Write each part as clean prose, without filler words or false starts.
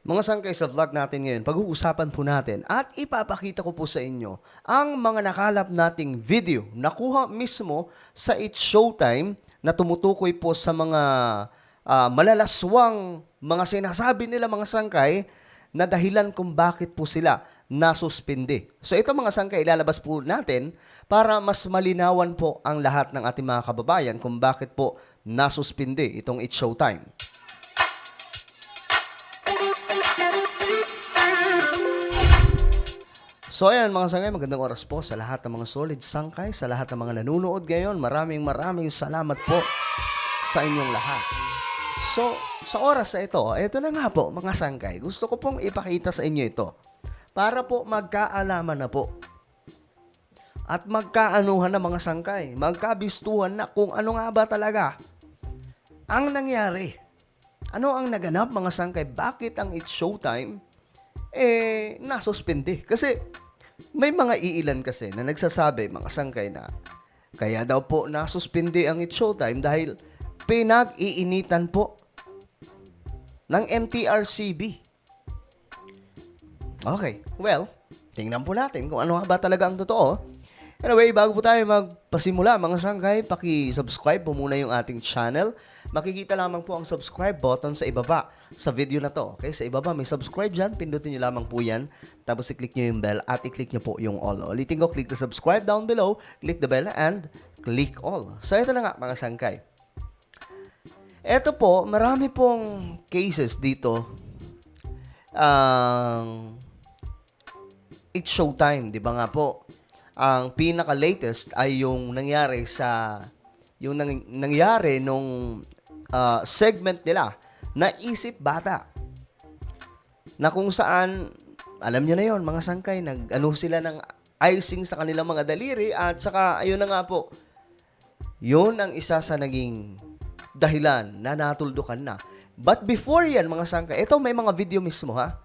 Mga sangkay sa vlog natin ngayon, pag-uusapan po natin at ipapakita ko po sa inyo ang mga nakalap nating video nakuha mismo sa It's Showtime na tumutukoy po sa mga malalaswang mga sinasabi nila mga sangkay na dahilan kung bakit po sila nasuspindi. So ito mga sangkay, ilalabas po natin para mas malinawan po ang lahat ng ating mga kababayan kung bakit po nasuspindi itong It's Showtime. So ayan mga sangkay, magandang oras po sa lahat ng mga solid sangkay, sa lahat ng mga nanonood ngayon. Maraming salamat po sa inyong lahat. So, sa oras na ito na nga po mga sangkay, gusto ko pong ipakita sa inyo ito para po magkaalaman na po at magkaanuhan na mga sangkay, magkabistuhan na kung ano nga ba talaga ang nangyari. Ano ang naganap mga sangkay? Bakit ang It's Showtime nasuspindi? Kasi may mga iilan kasi na nagsasabi, mga sangkay, na kaya daw po nasuspindi ang It's Showtime dahil pinag-iinitan po ng MTRCB. Okay, well, tingnan po natin kung ano ba talaga ang totoo. Anyway, bago po tayo magpasimula, mga sangkay, paki-subscribe po muna yung ating channel. Makikita lamang po ang subscribe button sa ibaba sa video na to. Okay, sa ibaba may subscribe dyan. Pindutin nyo lamang po yan. Tapos i-click nyo yung bell at i-click nyo po yung all. Ulitin ko, click the subscribe down below, click the bell, and click all. So, ito na nga, mga sangkay. Ito po, marami pong cases dito. It's Showtime, di ba nga po? Ang pinaka-latest ay yung nangyari nangyari nung segment nila na Isip Bata. Na kung saan, alam niyo na yon mga sangkay, nag-ano sila ng icing sa kanilang mga daliri at saka, ayun na nga po, yun ang isa sa naging dahilan na natuldukan na. But before yan, mga sangkay, ito may mga video mismo ha.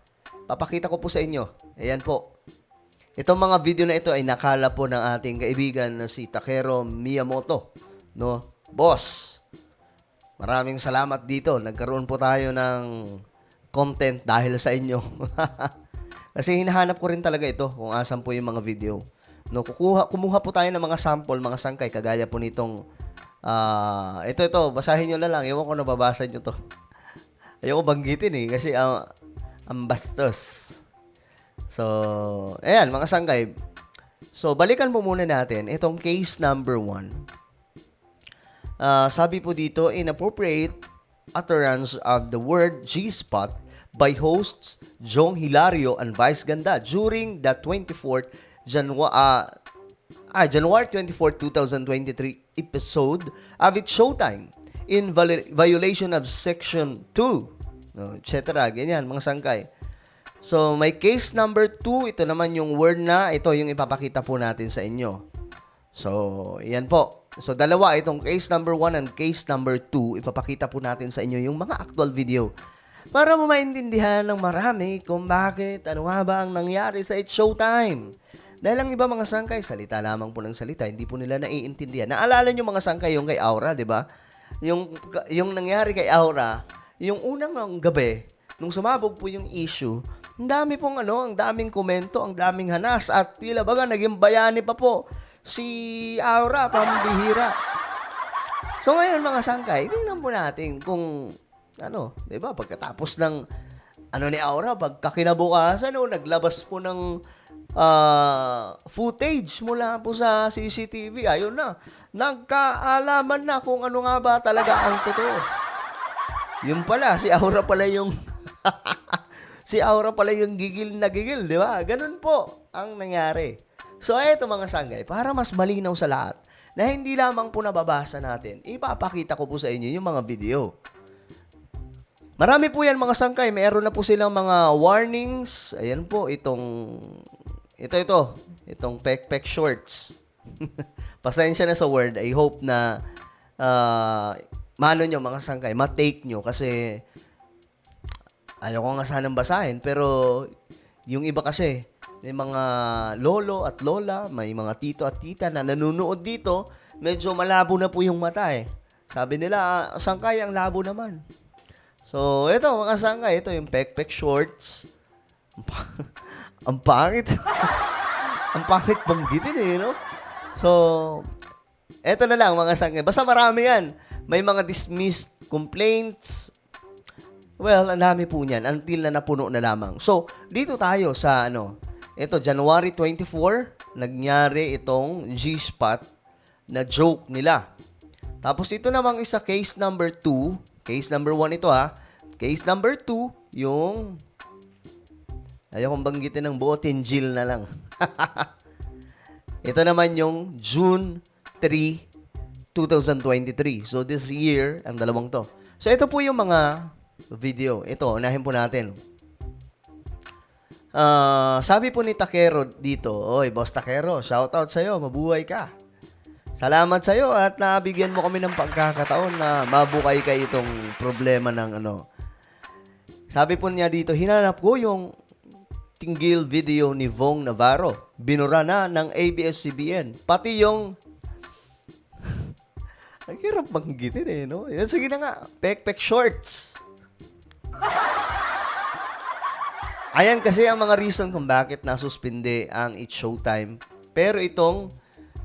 Papakita ko po sa inyo. Ayan po. Itong mga video na ito ay nakala po ng ating kaibigan na si Takeru Miyamoto. No? Boss, maraming salamat dito. Nagkaroon po tayo ng content dahil sa inyo. Kasi hinahanap ko rin talaga ito kung asan po yung mga video. No, kumuha po tayo ng mga sample, mga sangkay, kagaya po nitong ito, basahin nyo na lang. Ewan ko nababasa nyo to. Ayoko banggitin kasi ang bastos. So, ayan, mga sangkay. So, balikan po muna natin itong case number 1. Sabi po dito, inappropriate utterance of the word G-spot by hosts Jong Hilario and Vice Ganda during the 24th January 24, 2023 episode of It's Showtime in violation of Section 2, etc. Ganyan, mga sangkay. So, may case number 2. Ito naman yung word na ito yung ipapakita po natin sa inyo. So, yan po. So, dalawa. Itong case number 1 and case number 2. Ipapakita po natin sa inyo yung mga actual video. Para mo maintindihan ng marami kung bakit, ano nga ba ang nangyari sa It's Showtime. Dahil ang iba mga sangkay, salita lamang po ng salita. Hindi po nila naiintindihan. Naalala nyo mga sangkay yung kay Aura, di ba? Yung nangyari kay Aura, yung unang gabi, nung sumabog po yung issue, ang daming komento, ang daming hanas, at tila baga naging bayani pa po si Aura, pambihira. So ngayon mga sangkay, tingnan po natin kung, di ba, pagkatapos ng, ni Aura, pagkakinabukasan, naglabas po ng footage mula po sa CCTV, ayun na, nagkaalaman na kung ano nga ba talaga ang totoo. Yun pala, si Aura pala yung gigil na gigil, di ba? Ganun po ang nangyari. So, eto mga sangkay, para mas malinaw sa lahat, na hindi lamang po nababasa natin, ipapakita ko po sa inyo yung mga video. Marami po yan mga sangkay, meron na po silang mga warnings. Ayan po, itong pek shorts. Pasensya na sa word. I hope na nyo mga sangkay, ma-take nyo kasi ayaw ko nga sanang basahin, pero yung iba kasi, may mga lolo at lola, may mga tito at tita na nanonood dito, medyo malabo na po yung mata Sabi nila, sangkay ang labo naman. So, ito mga sangkay, ito yung pek-pek shorts. Ang pangit. Ang pangit banggitin eh, no? So, eto na lang mga sangkay. Basta marami yan. May mga dismissed complaints. Well, ang dami po niyan until na napuno na lamang. So, dito tayo sa ito, January 24, nangyari itong G-Spot na joke nila. Tapos ito namang isa, case number 2. Case number 1 ito ha. Case number 2, yung ayaw kong banggitin ng buo, Tinjil na lang. Ito naman yung June 3, 2023. So, this year, ang dalawang to. So, ito po yung mga video. Ito, unahin po natin. Sabi po ni Takero dito, oy, Boss Takero, shoutout sa'yo, mabuhay ka. Salamat sa'yo at nabigyan mo kami ng pagkakataon na mabukay ka itong problema ng Sabi po niya dito, hinanap ko yung tinggil video ni Vong Navarro. Binura na ng ABS-CBN. Pati yung ang hirap banggitin eh, no? Sige na nga, pek-pek shorts. Ayan kasi ang mga reason kung bakit nasuspinde ang It's Showtime. Pero itong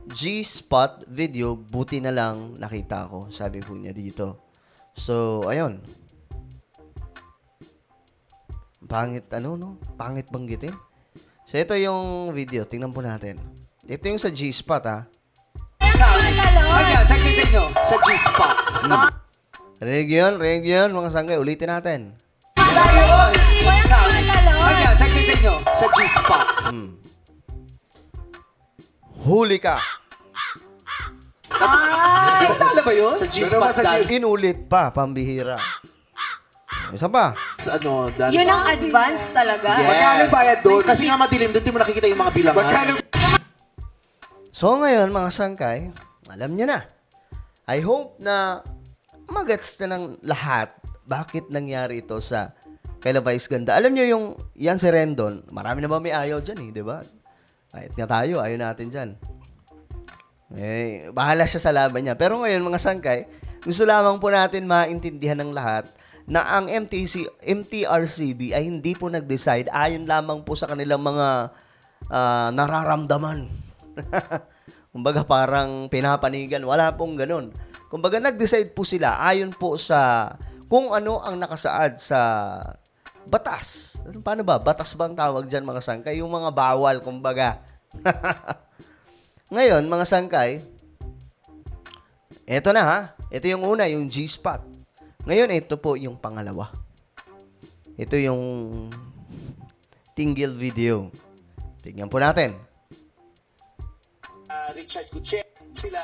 G-Spot video, buti na lang nakita ko. Sabi po niya dito. So, ayun. Pangit Pangit banggitin. So, ito yung video. Tingnan po natin. Ito yung sa G-Spot, ha? Check sa inyo. Sa G-Spot. Region, mga sanggay. Ulitin natin. Check sa inyo. Sa G-Spot. Huli ka. Ano ba yun? Sa G-Spot dance. Inulit pa, pambihira. Isa pa. Dance. Yun ang advance talaga. Yes. Magkano bayad doon? Kasi nga madilim doon, di mo nakikita yung mga bilangan. Magkano? So ngayon, mga sangkay, alam nyo na. I hope na magets na ng lahat bakit nangyari ito sa Kayla Vice Ganda. Alam nyo yung, yan si Rendon, marami na ba may ayaw dyan di ba? Kahit nga tayo, ayaw natin dyan. Bahala siya sa laban niya. Pero ngayon, mga sangkay, gusto lamang po natin maintindihan ng lahat na ang MTRCB ay hindi po nag-decide ayon lamang po sa kanilang mga nararamdaman. Kumbaga parang pinapanigan. Wala pong ganun. Kumbaga nag-decide po sila ayon po sa kung ano ang nakasaad sa batas. Paano ba? Batas ba ang tawag dyan mga sangkay? Yung mga bawal, kumbaga. Ngayon, mga sangkay, eto na ha. Ito yung una, yung G-Spot. Ngayon, ito po yung pangalawa. Ito yung tinggil video. Tignan po natin. Richard Gutierrez, sila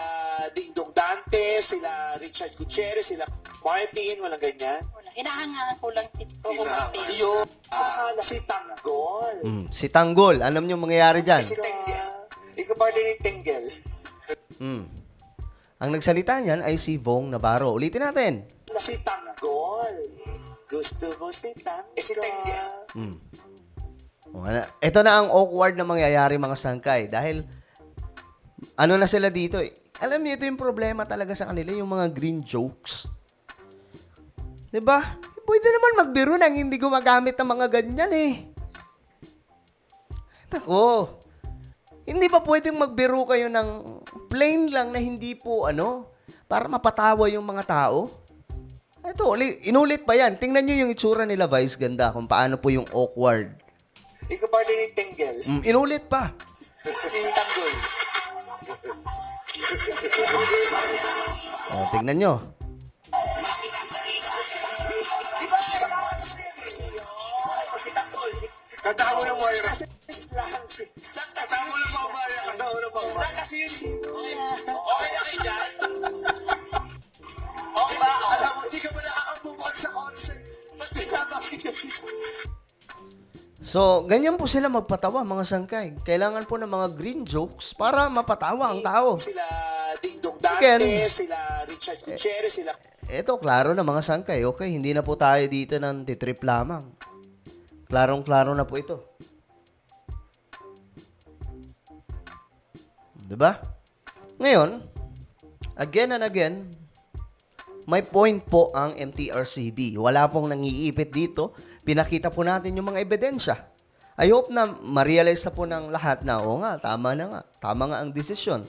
Dingdong Dante, sila Richard Gutierrez, sila Martin, walang ganyan. Hinahangaan ko lang si Coco Martin. Yun, si Tanggol. Si Tanggol. Alam niyo mangyayari dyan? Si Tenggel. Ikaw pa din yung Tenggel. Ang nagsalita niyan ay si Vong Navarro. Ulitin natin. Si Tanggol. Gusto mo si Tanggol. Si Tenggel. Ito na ang awkward na mangyayari mga sangkay. Dahil, ano na sila dito eh. Alam niyo, ito yung problema talaga sa kanila, yung mga green jokes. Diba? Pwede naman magbiro nang hindi gumagamit ng mga ganyan eh. Tako. Hindi ba pwedeng magbiro kayo ng plain lang na hindi po para mapatawa yung mga tao? Ito, inulit pa yan. Tingnan nyo yung itsura nila, Vice Ganda, kung paano po yung awkward. Ikaw pa din yung Tenggel. Inulit pa. Si Tanggol. Tingnan nyo. Katawa na mo yun. Katawa na mo ba yun? Katawa na mo ba? Kasi yun. Okay na kayo dyan? Okay ba? Alam mo, hindi ka mo nakakabukon sa concert. Ba't pinabakit yun? So, ganyan po sila magpatawa, mga sangkay. Kailangan po ng mga green jokes para mapatawa ang tao. Sila Dingdong Dante, Again, sila Richard Gutierrez, sila... Ito, klaro na mga sangkay. Okay, hindi na po tayo dito ng titrip lamang. Klarong-klaro na po ito. Diba? Ngayon, again and again, may point po ang MTRCB. Wala pong nangiipit dito. Pinakita po natin yung mga ebidensya. I hope na ma-realize na po ng lahat na, oo nga, tama na nga. Tama nga ang desisyon.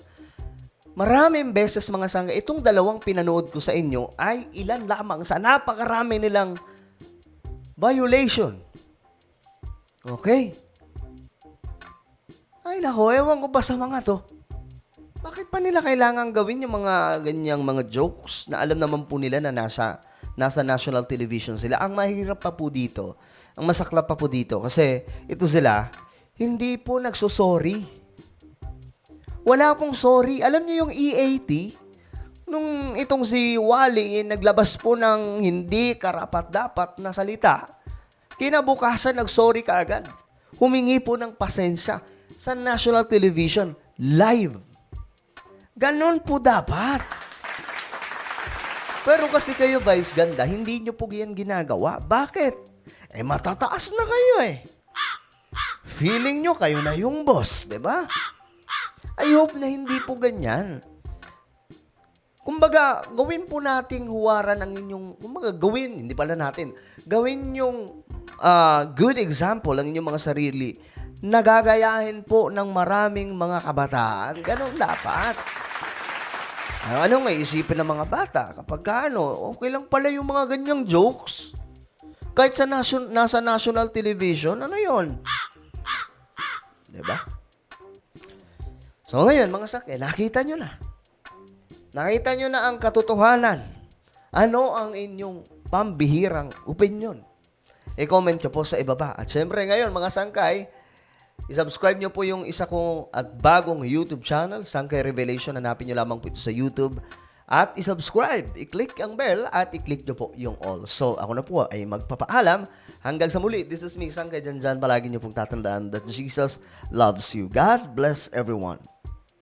Maraming beses mga sangga, itong dalawang pinanood ko sa inyo ay ilan lamang sa napakarami nilang violation. Okay? Ay nako, ewan ko ba sa mga to? Bakit pa nila kailangan gawin yung mga ganyang mga jokes na alam naman po nila na nasa national television sila? Ang mahirap pa po dito, ang masaklap pa po dito, kasi ito sila, hindi po nagsosorry. Wala pong sorry. Alam niyo yung EAT, nung itong si Wally, naglabas po ng hindi karapat-dapat na salita, kinabukasan nagsorry kaagad. Humingi po ng pasensya sa national television, live. Ganon po dapat. Pero kasi kayo, Vice Ganda, hindi nyo po yan ginagawa. Bakit? Matataas na kayo Feeling nyo kayo na yung boss, di ba? I hope na hindi po ganyan. Kumbaga, gawin po nating huwaran ang inyong, hindi pala natin, gawin yung good example ang inyong mga sarili. Nagagayahin po ng maraming mga kabataan. Ganon dapat. Ano may isipin ng mga bata? Kapag okay lang pala yung mga ganyang jokes. Kahit sa nasa national television, ano yon? Diba? So ngayon, mga sakya, nakita nyo na. Nakita nyo na ang katotohanan. Ano ang inyong pambihirang opinion? I-comment nyo po sa ibaba. At syempre ngayon, mga sangkay, i-subscribe nyo po yung isa kong at bagong YouTube channel, Sangkay Revelation. Hanapin nyo lamang po ito sa YouTube. At i-subscribe, i-click ang bell at i-click nyo po yung all. So, ako na po ay magpapaalam. Hanggang sa muli, this is me, Sangkay Janjan. Palagi nyo pong tatandaan that Jesus loves you. God bless everyone.